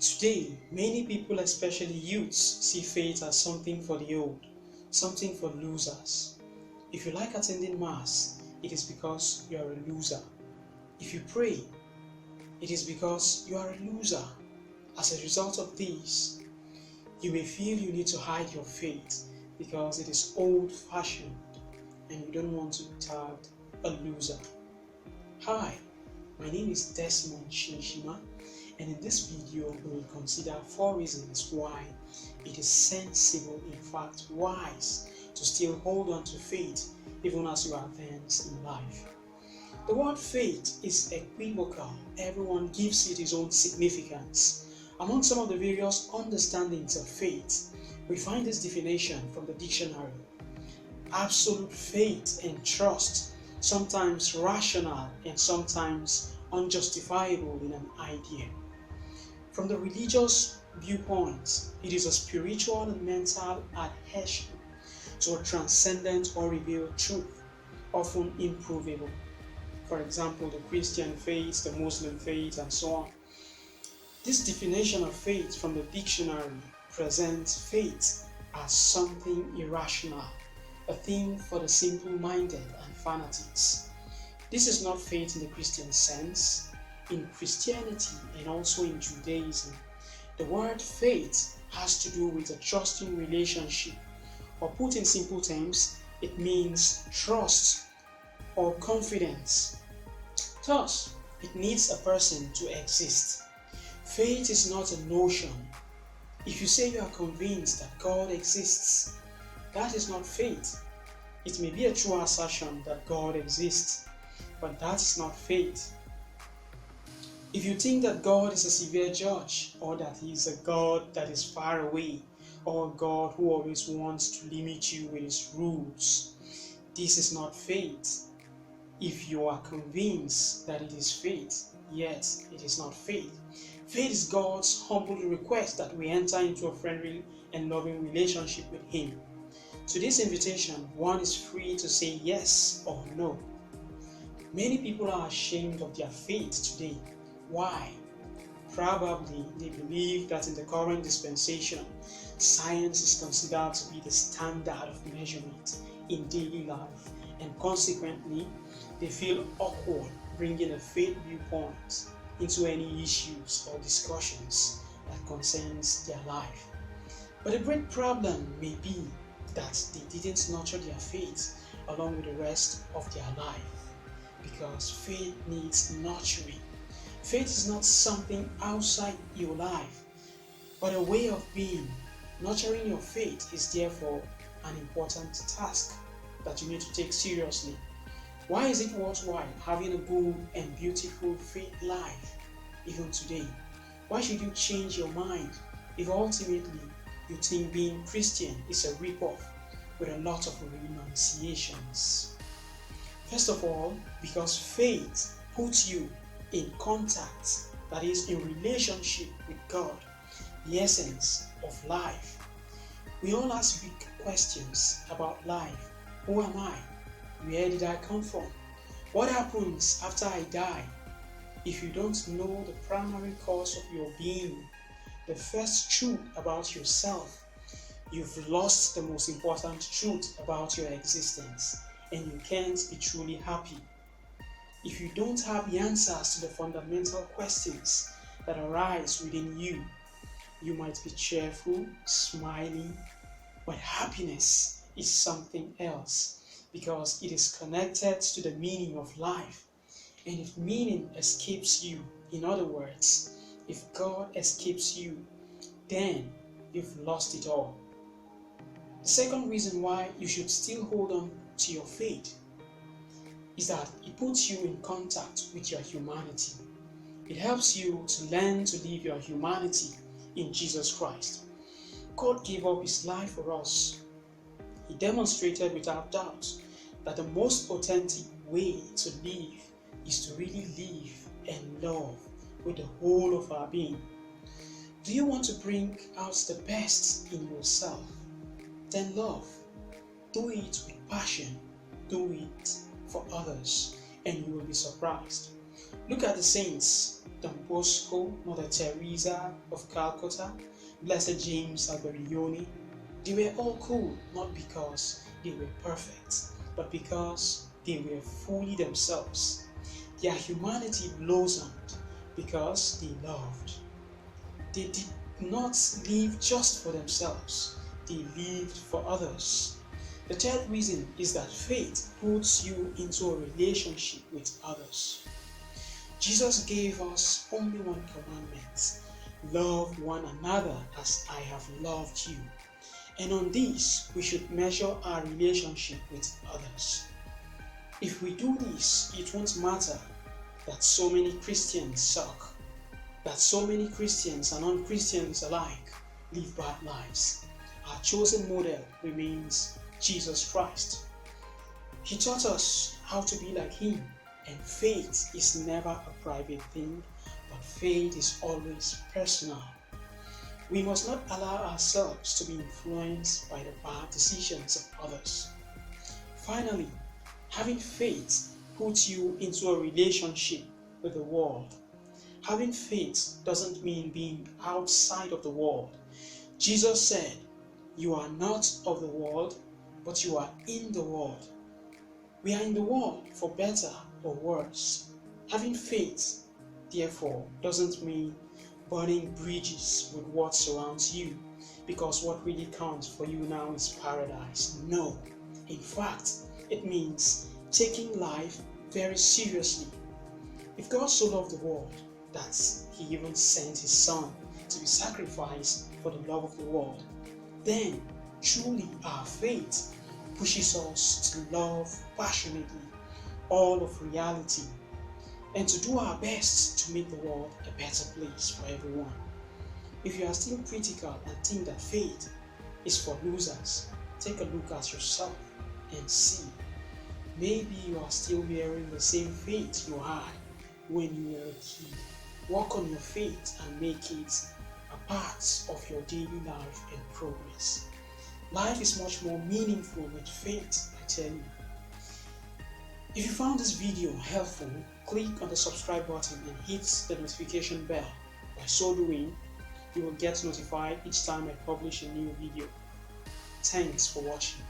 Today, many people, especially youths, see faith as something for the old, something for losers. If you like attending Mass, it is because you are a loser. If you pray, it is because you are a loser. As a result of this, you may feel you need to hide your faith because it is old-fashioned and you don't want to be tagged a loser. Hi, my name is Desmond Shinshima, and in this video we will consider 4 reasons why it is sensible, in fact wise, to still hold on to faith even as you advance in life. The word faith is equivocal. Everyone gives it his own significance. Among some of the various understandings of faith, we find this definition from the dictionary. Absolute faith and trust, sometimes rational and sometimes unjustifiable in an idea. From the religious viewpoint, it is a spiritual and mental adhesion to a transcendent or revealed truth, often improvable. For example, the Christian faith, the Muslim faith, and so on. This definition of faith from the dictionary presents faith as something irrational, a thing for the simple-minded and fanatics. This is not faith in the Christian sense. In Christianity and also in Judaism, the word faith has to do with a trusting relationship, or put in simple terms, it means trust or confidence. Thus, it needs a person to exist. Faith is not a notion. If you say you are convinced that God exists, that is not faith. It may be a true assertion that God exists, but that is not faith. If you think that God is a severe judge, or that He is a God that is far away, or a God who always wants to limit you with His rules, this is not faith. If you are convinced that it is faith, yet it is not faith. Faith is God's humble request that we enter into a friendly and loving relationship with Him. To this invitation, one is free to say yes or no. Many people are ashamed of their faith today. Why? Probably they believe that in the current dispensation, science is considered to be the standard of measurement in daily life, and consequently, they feel awkward bringing a faith viewpoint into any issues or discussions that concerns their life. But the great problem may be that they didn't nurture their faith along with the rest of their life, because faith needs nurturing. Faith is not something outside your life, but a way of being. Nurturing your faith is therefore an important task that you need to take seriously. Why is it worthwhile having a good and beautiful faith life even today? Why should you change your mind if ultimately you think being Christian is a rip-off with a lot of renunciations? First of all, because faith puts you in contact, that is, in relationship with God, the essence of life. We all ask big questions about life. Who am I? Where did I come from? What happens after I die? If you don't know the primary cause of your being, the first truth about yourself, you've lost the most important truth about your existence, and you can't be truly happy. If you don't have the answers to the fundamental questions that arise within you, you might be cheerful, smiling, but happiness is something else, because it is connected to the meaning of life. And if meaning escapes you, in other words, if God escapes you, then you've lost it all. The second reason why you should still hold on to your faith is that it puts you in contact with your humanity. It helps you to learn to live your humanity in Jesus Christ. God gave up His life for us. He demonstrated without doubt that the most authentic way to live is to really live and love with the whole of our being. Do you want to bring out the best in yourself? Then love. Do it with passion. Do it for others, and you will be surprised. Look at the saints. Don Bosco, Mother Teresa of Calcutta, Blessed James Alberione. They were all cool not because they were perfect, but because they were fully themselves. Their humanity blossomed because they loved. They did not live just for themselves, they lived for others. The third reason is that faith puts you into a relationship with others. Jesus gave us only one commandment: love one another as I have loved you. And on this, we should measure our relationship with others. If we do this, it won't matter that so many Christians suck, that so many Christians and non-Christians alike live bad lives. Our chosen model remains Jesus Christ. He taught us how to be like Him, and faith is never a private thing, but faith is always personal. We must not allow ourselves to be influenced by the bad decisions of others. Finally, having faith puts you into a relationship with the world. Having faith doesn't mean being outside of the world. Jesus said, "You are not of the world, but you are in the world." We are in the world for better or worse. Having faith, therefore, doesn't mean burning bridges with what surrounds you, because what really counts for you now is paradise. No. In fact, it means taking life very seriously. If God so loved the world that He even sent His Son to be sacrificed for the love of the world, then truly our faith pushes us to love passionately all of reality and to do our best to make the world a better place for everyone. If you are still critical and think that faith is for losers, take a look at yourself and see. Maybe you are still wearing the same faith you had when you were a kid. Work on your faith and make it a part of your daily life and progress. Life is much more meaningful with faith, I tell you. If you found this video helpful, click on the subscribe button and hit the notification bell. By so doing, you will get notified each time I publish a new video. Thanks for watching.